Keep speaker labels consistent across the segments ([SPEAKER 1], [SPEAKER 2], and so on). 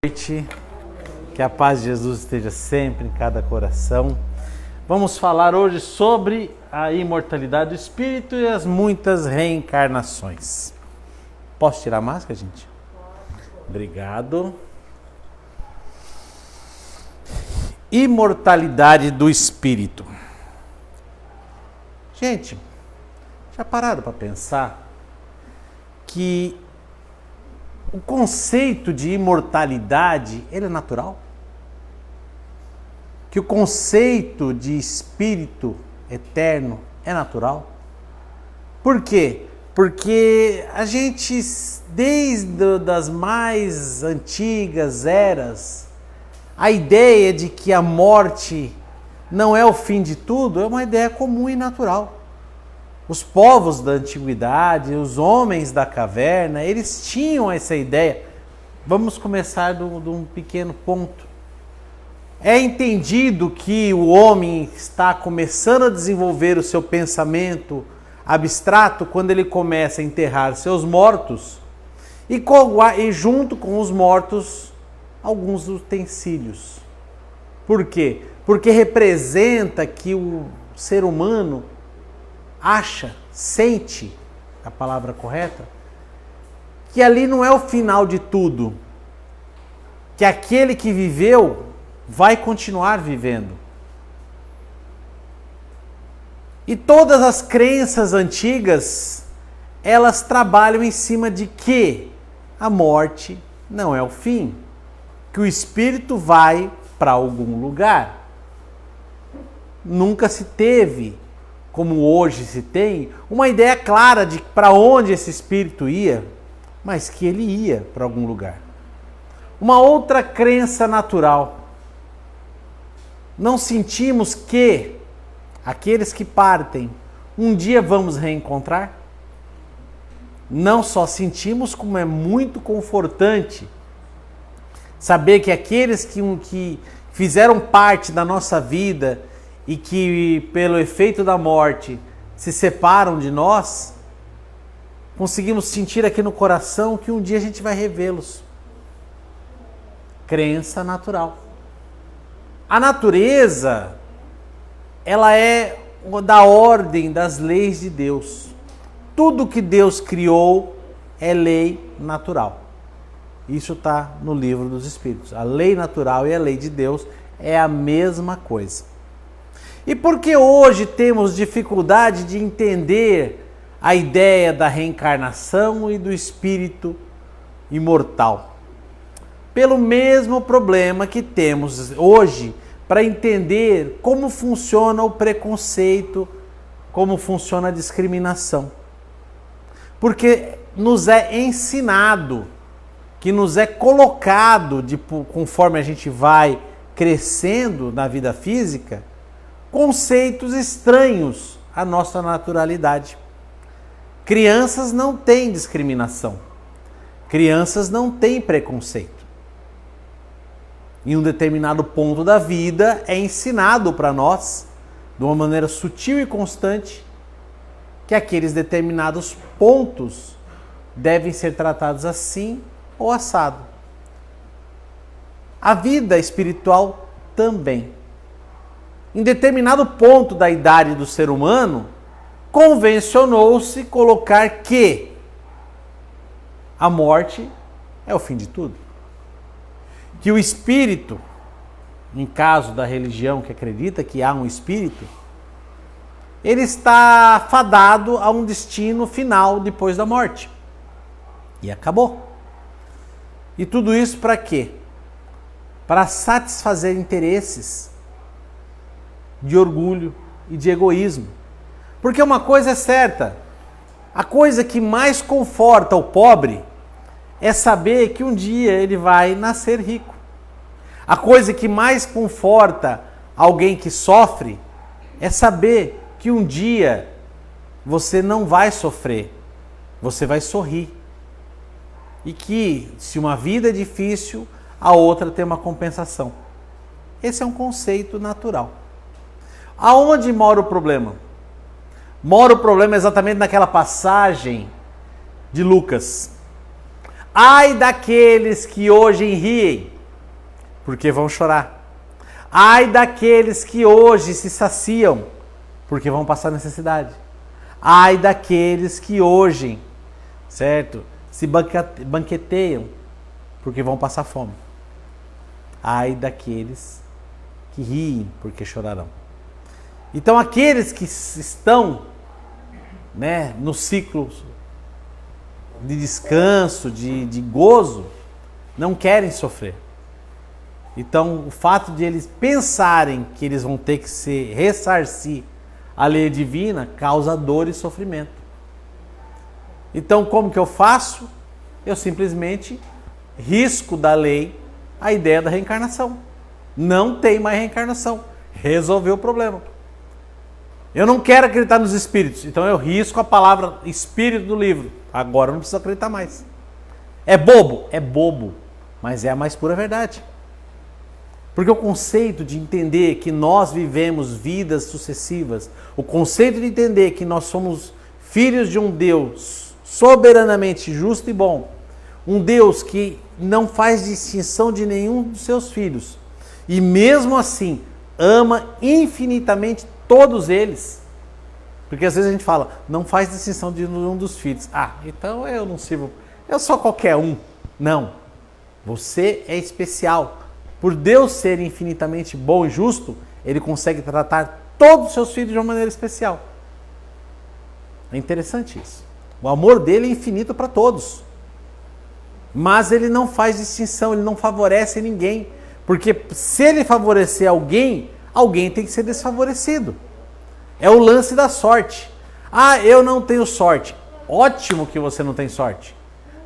[SPEAKER 1] Noite, que a paz de Jesus esteja sempre em cada coração. Vamos falar hoje sobre a imortalidade do espírito e as muitas reencarnações. Posso tirar a máscara, gente? Obrigado. Imortalidade do espírito. Gente, já pararam para pensar que o conceito de imortalidade, ele é natural? Que o conceito de espírito eterno é natural? Por quê? Porque a gente, desde das mais antigas eras, a ideia de que a morte não é o fim de tudo é uma ideia comum e natural. Os povos da antiguidade, os homens da caverna, eles tinham essa ideia. Vamos começar de um pequeno ponto. É entendido que o homem está começando a desenvolver o seu pensamento abstrato quando ele começa a enterrar seus mortos e junto com os mortos, alguns utensílios. Por quê? Porque representa que o ser humano acha, sente, a palavra correta, que ali não é o final de tudo, que aquele que viveu vai continuar vivendo. E todas as crenças antigas, elas trabalham em cima de que a morte não é o fim, que o espírito vai para algum lugar. Nunca se teve, como hoje se tem, uma ideia clara de para onde esse espírito ia, mas que ele ia para algum lugar. Uma outra crença natural. Não sentimos que aqueles que partem, um dia vamos reencontrar? Não só sentimos, como é muito confortante saber que aqueles que fizeram parte da nossa vida e que, pelo efeito da morte, se separam de nós, conseguimos sentir aqui no coração que um dia a gente vai revê-los. Crença natural. A natureza, ela é da ordem das leis de Deus. Tudo que Deus criou é lei natural. Isso está no livro dos Espíritos. A lei natural e a lei de Deus é a mesma coisa. E por que hoje temos dificuldade de entender a ideia da reencarnação e do espírito imortal? Pelo mesmo problema que temos hoje para entender como funciona o preconceito, como funciona a discriminação. Porque nos é ensinado, que nos é colocado, conforme a gente vai crescendo na vida física, conceitos estranhos à nossa naturalidade. Crianças não têm discriminação. Crianças não têm preconceito. Em um determinado ponto da vida é ensinado para nós, de uma maneira sutil e constante, que aqueles determinados pontos devem ser tratados assim ou assado. A vida espiritual também. Em determinado ponto da idade do ser humano, convencionou-se colocar que a morte é o fim de tudo. Que o espírito, em caso da religião que acredita que há um espírito, ele está fadado a um destino final depois da morte. E acabou. E tudo isso para quê? Para satisfazer interesses de orgulho e de egoísmo. Porque uma coisa é certa, a coisa que mais conforta o pobre é saber que um dia ele vai nascer rico. A coisa que mais conforta alguém que sofre é saber que um dia você não vai sofrer, você vai sorrir. E que se uma vida é difícil, a outra tem uma compensação. Esse é um conceito natural. Aonde mora o problema? Mora o problema exatamente naquela passagem de Lucas. Ai daqueles que hoje riem, porque vão chorar. Ai daqueles que hoje se saciam, porque vão passar necessidade. Ai daqueles que hoje, certo, se banqueteiam, porque vão passar fome. Ai daqueles que riem, porque chorarão. Então aqueles que estão, né, no ciclo de descanso, de gozo, não querem sofrer. Então o fato de eles pensarem que eles vão ter que se ressarcir a lei divina causa dor e sofrimento. Então como que eu faço? Eu simplesmente risco da lei a ideia da reencarnação. Não tem mais reencarnação. Resolveu o problema. Eu não quero acreditar nos espíritos, então eu risco a palavra espírito do livro. Agora eu não preciso acreditar mais. É bobo? É bobo, mas é a mais pura verdade. Porque o conceito de entender que nós vivemos vidas sucessivas, o conceito de entender que nós somos filhos de um Deus soberanamente justo e bom, um Deus que não faz distinção de nenhum dos seus filhos, e mesmo assim ama infinitamente todos eles. Porque às vezes a gente fala, não faz distinção de nenhum dos filhos. Ah, então eu não sirvo, eu sou qualquer um. Não, você é especial. Por Deus ser infinitamente bom e justo, Ele consegue tratar todos os seus filhos de uma maneira especial. É interessante isso. O amor dele é infinito para todos. Mas Ele não faz distinção, Ele não favorece ninguém. Porque se Ele favorecer alguém, alguém tem que ser desfavorecido. É o lance da sorte. Ah, eu não tenho sorte. Ótimo que você não tem sorte.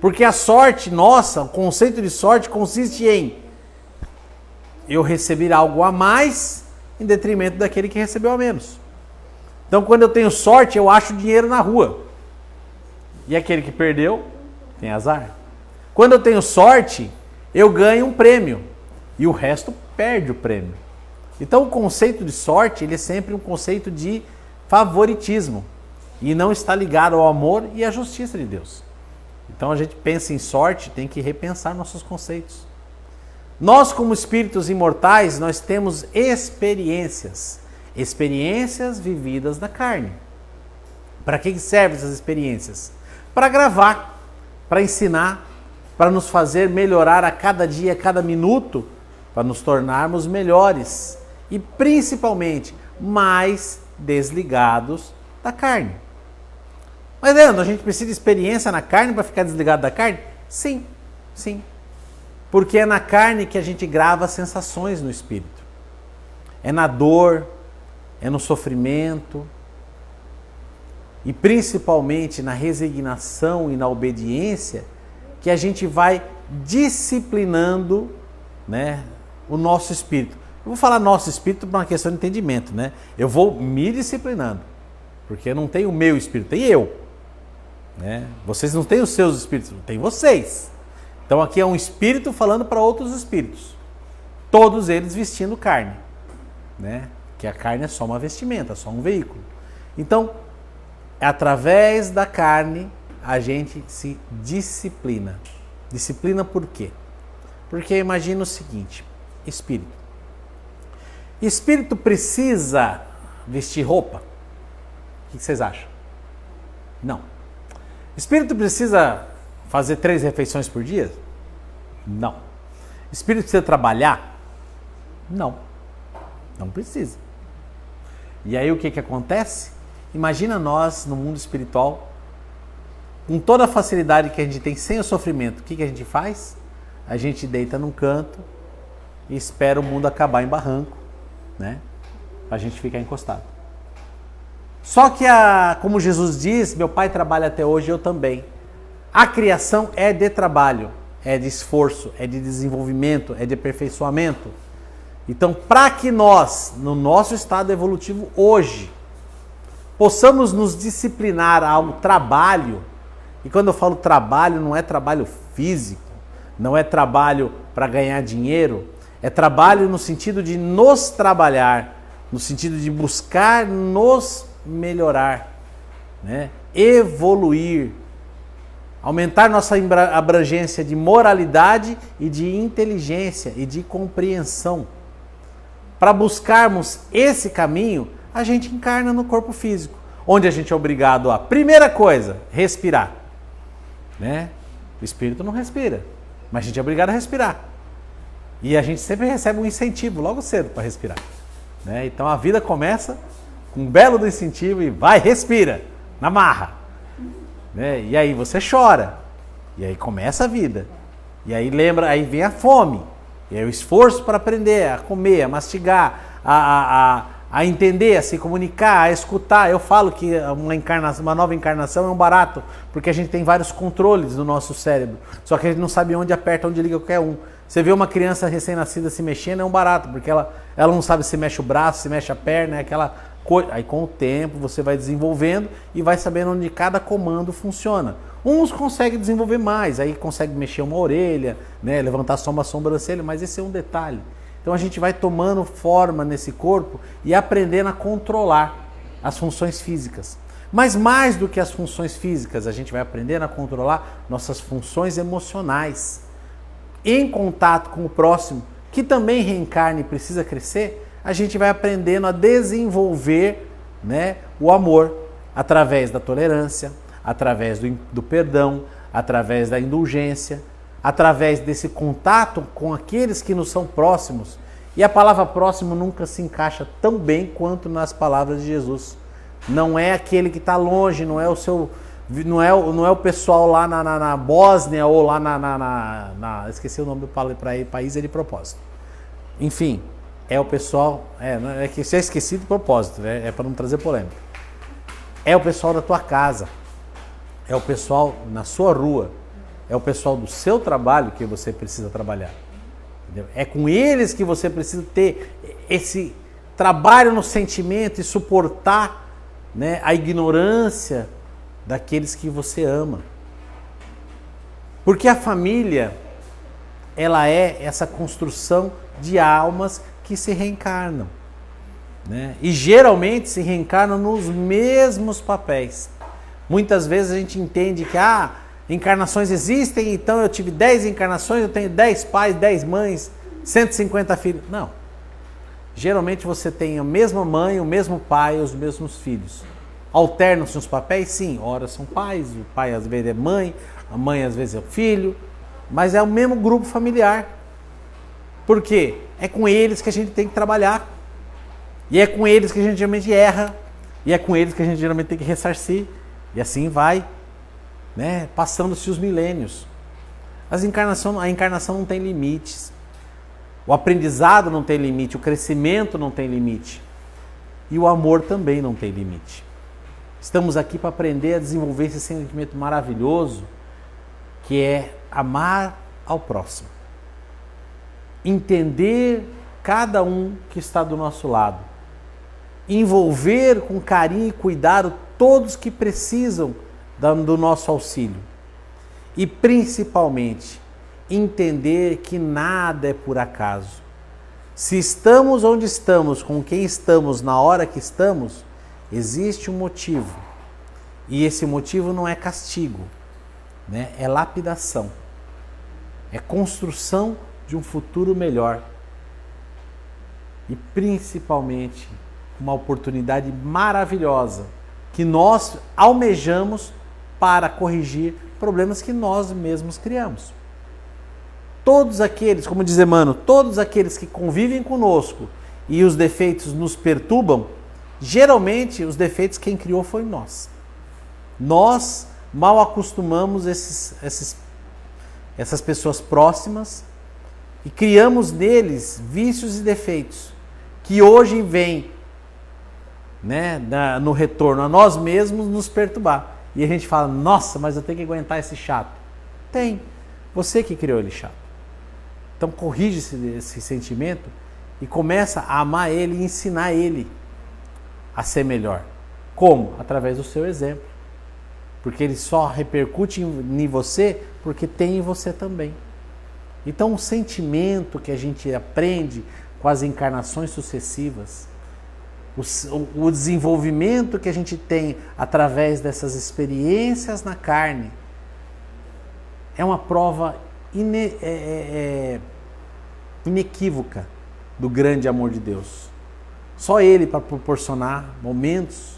[SPEAKER 1] Porque a sorte nossa, o conceito de sorte consiste em eu receber algo a mais em detrimento daquele que recebeu a menos. Então, quando eu tenho sorte, eu acho dinheiro na rua. E aquele que perdeu, tem azar. Quando eu tenho sorte, eu ganho um prêmio. E o resto perde o prêmio. Então, o conceito de sorte, ele é sempre um conceito de favoritismo. E não está ligado ao amor e à justiça de Deus. Então, a gente pensa em sorte, tem que repensar nossos conceitos. Nós, como espíritos imortais, nós temos experiências. Experiências vividas na carne. Para que servem essas experiências? Para gravar, para ensinar, para nos fazer melhorar a cada dia, a cada minuto, para nos tornarmos melhores e principalmente mais desligados da carne. Mas Leandro, a gente precisa de experiência na carne para ficar desligado da carne? Sim, sim. Porque é na carne que a gente grava sensações no espírito. É na dor, é no sofrimento e principalmente na resignação e na obediência que a gente vai disciplinando, né, o nosso espírito. Eu vou falar nosso espírito por uma questão de entendimento, né? Eu vou me disciplinando, porque não tem o meu espírito, tem eu. Né? Vocês não têm os seus espíritos, tem vocês. Então aqui é um espírito falando para outros espíritos. Todos eles vestindo carne. Né? Que a carne é só uma vestimenta, só um veículo. Então, através da carne, a gente se disciplina. Disciplina por quê? Porque imagina o seguinte, espírito. Espírito precisa vestir roupa? O que vocês acham? Não. Espírito precisa fazer 3 refeições por dia? Não. Espírito precisa trabalhar? Não. Não precisa. E aí o que acontece? Imagina nós no mundo espiritual, com toda a facilidade que a gente tem sem o sofrimento, o que a gente faz? A gente deita num canto e espera o mundo acabar em barranco, né? Pra gente ficar encostado. Só que, como Jesus diz, meu pai trabalha até hoje, eu também. A criação é de trabalho, é de esforço, é de desenvolvimento, é de aperfeiçoamento. Então, para que nós, no nosso estado evolutivo hoje, possamos nos disciplinar ao trabalho, e quando eu falo trabalho, não é trabalho físico, não é trabalho para ganhar dinheiro, é trabalho no sentido de nos trabalhar, no sentido de buscar nos melhorar, né? Evoluir. aumentar nossa abrangência de moralidade e de inteligência e de compreensão. Para buscarmos esse caminho, a gente encarna no corpo físico, onde a gente é obrigado a, primeira coisa, respirar. Né? O espírito não respira, mas a gente é obrigado a respirar. E a gente sempre recebe um incentivo logo cedo para respirar. Né? Então a vida começa com um belo do incentivo e vai, respira, na marra. Né? E aí você chora, e aí começa a vida. E aí lembra, aí vem a fome, e aí o esforço para aprender a comer, a mastigar, a entender, a se comunicar, a escutar. Eu falo que uma nova encarnação é um barato, porque a gente tem vários controles no nosso cérebro, só que a gente não sabe onde aperta, onde liga qualquer um. Você vê uma criança recém-nascida se mexendo, é um barato, porque ela não sabe se mexe o braço, se mexe a perna, é aquela coisa. Aí com o tempo você vai desenvolvendo e vai sabendo onde cada comando funciona. Uns conseguem desenvolver mais, aí consegue mexer uma orelha, né, levantar só uma sobrancelha, mas esse é um detalhe. Então a gente vai tomando forma nesse corpo e aprendendo a controlar as funções físicas. Mas mais do que as funções físicas, a gente vai aprendendo a controlar nossas funções emocionais. Em contato com o próximo, que também reencarna e precisa crescer, a gente vai aprendendo a desenvolver, né, o amor através da tolerância, através do perdão, através da indulgência, através desse contato com aqueles que nos são próximos. E a palavra próximo nunca se encaixa tão bem quanto nas palavras de Jesus. Não é aquele que está longe, não é o seu... Não é o pessoal lá na Bósnia ou lá esqueci o nome do país, é de propósito. Enfim, é o pessoal... É que você é esquecido de propósito, é para não trazer polêmica. É o pessoal da tua casa, é o pessoal na sua rua, é o pessoal do seu trabalho que você precisa trabalhar. Entendeu? É com eles que você precisa ter esse trabalho no sentimento e suportar, né, a ignorância daqueles que você ama. Porque a família, ela é essa construção de almas que se reencarnam, né? E geralmente se reencarnam nos mesmos papéis. Muitas vezes a gente entende que encarnações existem, então eu tive 10 encarnações, eu tenho 10 pais, 10 mães, 150 filhos. Não. Geralmente você tem a mesma mãe, o mesmo pai, os mesmos filhos. Alternam-se os papéis? Sim, ora são pais, o pai às vezes é mãe, a mãe às vezes é o filho, mas é o mesmo grupo familiar. Por quê? É com eles que a gente tem que trabalhar, e é com eles que a gente geralmente erra, e é com eles que a gente geralmente tem que ressarcir, e assim vai, né, passando-se os milênios. A encarnação não tem limites, o aprendizado não tem limite, o crescimento não tem limite, e o amor também não tem limite. Estamos aqui para aprender a desenvolver esse sentimento maravilhoso que é amar ao próximo. Entender cada um que está do nosso lado. Envolver com carinho e cuidado todos que precisam do nosso auxílio. E principalmente, entender que nada é por acaso. Se estamos onde estamos, com quem estamos, na hora que estamos, existe um motivo, e esse motivo não é castigo, né? É lapidação, é construção de um futuro melhor e principalmente uma oportunidade maravilhosa que nós almejamos para corrigir problemas que nós mesmos criamos. Todos aqueles, como diz Emmanuel, todos aqueles que convivem conosco e os defeitos nos perturbam, geralmente os defeitos quem criou foi nós. Nós mal acostumamos essas pessoas próximas e criamos neles vícios e defeitos que hoje vêm, né, no retorno a nós mesmos nos perturbar. E a gente fala, nossa, mas eu tenho que aguentar esse chato. Tem, você que criou ele chato. Então corrige esse sentimento e começa a amar ele e ensinar ele a ser melhor. Como? Através do seu exemplo. Porque ele só repercute em você porque tem em você também. Então o sentimento que a gente aprende com as encarnações sucessivas, o desenvolvimento que a gente tem através dessas experiências na carne, é uma prova inequívoca do grande amor de Deus. Só Ele para proporcionar momentos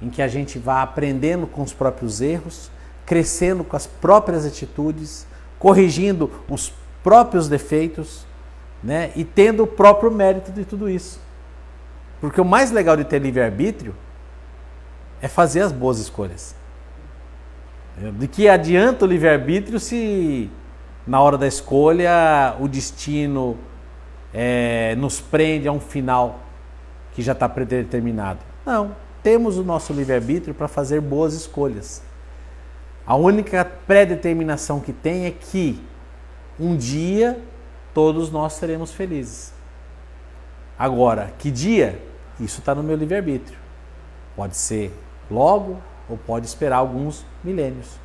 [SPEAKER 1] em que a gente vá aprendendo com os próprios erros, crescendo com as próprias atitudes, corrigindo os próprios defeitos, né? E tendo o próprio mérito de tudo isso. Porque o mais legal de ter livre-arbítrio é fazer as boas escolhas. De que adianta o livre-arbítrio se na hora da escolha o destino nos prende a um final que já está predeterminado? Não, temos o nosso livre-arbítrio para fazer boas escolhas. A única predeterminação que tem é que um dia todos nós seremos felizes. Agora, que dia? Isso está no meu livre-arbítrio. Pode ser logo ou pode esperar alguns milênios.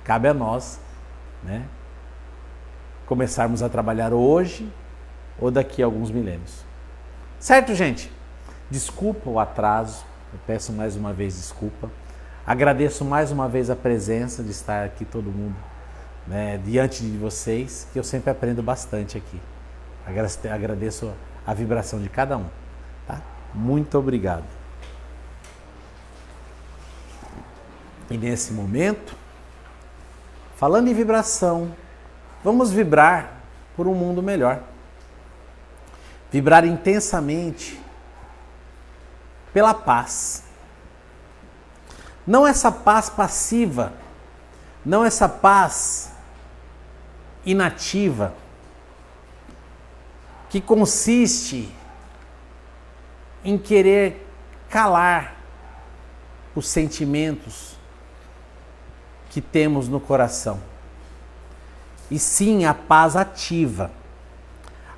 [SPEAKER 1] Cabe a nós, né, começarmos a trabalhar hoje ou daqui a alguns milênios. Certo, gente? Desculpa o atraso. Eu peço mais uma vez desculpa. Agradeço mais uma vez a presença de estar aqui todo mundo, né, diante de vocês, que eu sempre aprendo bastante aqui. Agradeço a vibração de cada um. Tá? Muito obrigado. E nesse momento, falando em vibração, vamos vibrar por um mundo melhor. Vibrar intensamente pela paz. Não essa paz passiva, não essa paz inativa, que consiste em querer calar os sentimentos que temos no coração. E sim a paz ativa,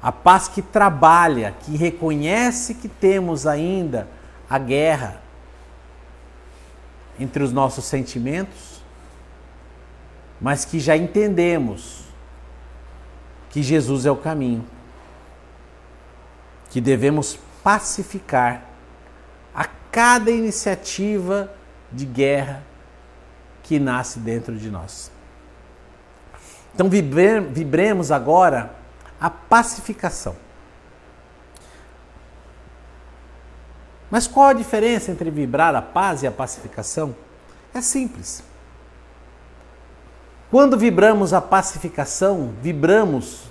[SPEAKER 1] a paz que trabalha, que reconhece que temos ainda a guerra entre os nossos sentimentos, mas que já entendemos que Jesus é o caminho, que devemos pacificar a cada iniciativa de guerra que nasce dentro de nós. Então vibremos agora a pacificação. Mas qual a diferença entre vibrar a paz e a pacificação? É simples. Quando vibramos a pacificação, vibramos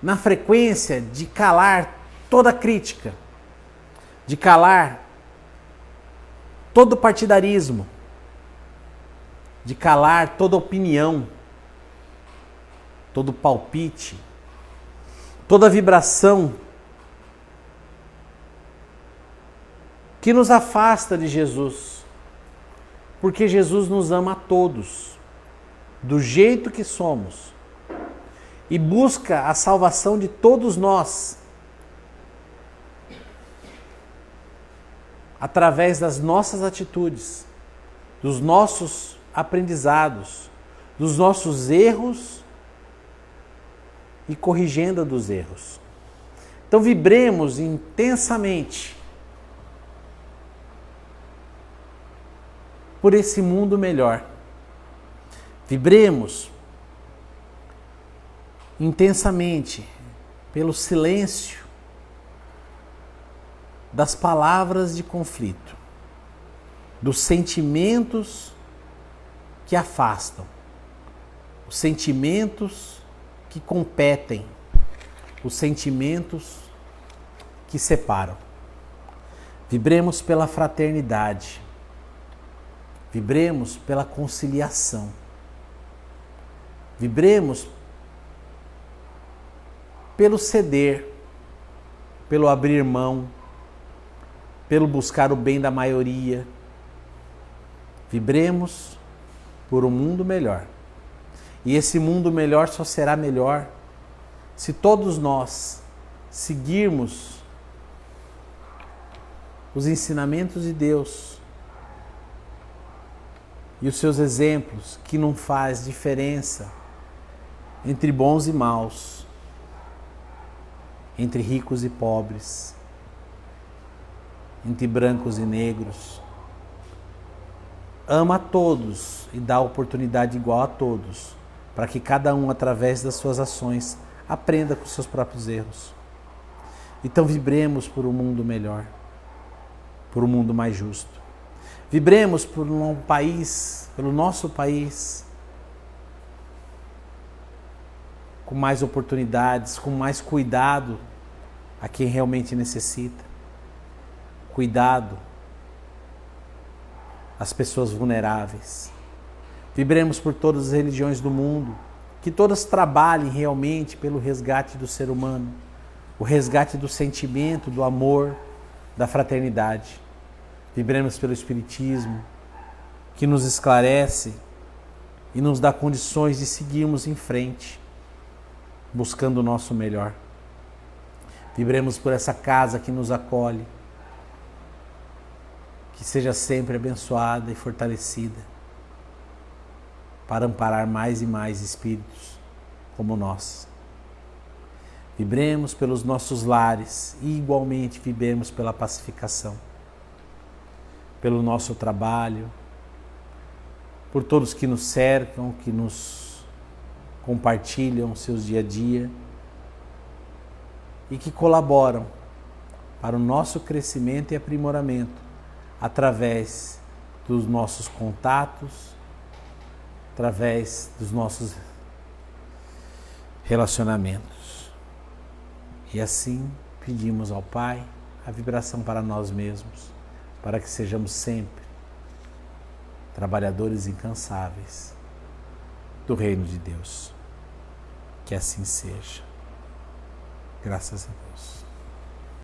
[SPEAKER 1] na frequência de calar toda crítica, de calar todo partidarismo, de calar toda opinião, todo palpite, toda vibração que nos afasta de Jesus, porque Jesus nos ama a todos, do jeito que somos, e busca a salvação de todos nós, através das nossas atitudes, dos nossos aprendizados, dos nossos erros e corrigenda dos erros. Então vibremos intensamente por esse mundo melhor. Vibremos intensamente pelo silêncio das palavras de conflito, dos sentimentos que afastam, os sentimentos que competem, os sentimentos que separam. Vibremos pela fraternidade, vibremos pela conciliação, vibremos pelo ceder, pelo abrir mão, pelo buscar o bem da maioria. Vibremos por um mundo melhor. E esse mundo melhor só será melhor se todos nós seguirmos os ensinamentos de Deus e os seus exemplos, que não faz diferença entre bons e maus, entre ricos e pobres, entre brancos e negros. Ama a todos e dá oportunidade igual a todos, para que cada um, através das suas ações, aprenda com os seus próprios erros. Então vibremos por um mundo melhor, por um mundo mais justo. Vibremos por um país, pelo nosso país, com mais oportunidades, com mais cuidado a quem realmente necessita. Cuidado às pessoas vulneráveis. Vibremos por todas as religiões do mundo, que todas trabalhem realmente pelo resgate do ser humano, o resgate do sentimento, do amor, da fraternidade. Vibremos pelo Espiritismo, que nos esclarece e nos dá condições de seguirmos em frente, buscando o nosso melhor. Vibremos por essa casa que nos acolhe, que seja sempre abençoada e fortalecida, para amparar mais e mais espíritos como nós. Vibremos pelos nossos lares e igualmente vibremos pela pacificação, pelo nosso trabalho, por todos que nos cercam, que nos compartilham seus dia a dia e que colaboram para o nosso crescimento e aprimoramento através dos nossos contatos, através dos nossos relacionamentos. E assim pedimos ao Pai a vibração para nós mesmos, para que sejamos sempre trabalhadores incansáveis do Reino de Deus. Que assim seja. Graças a Deus.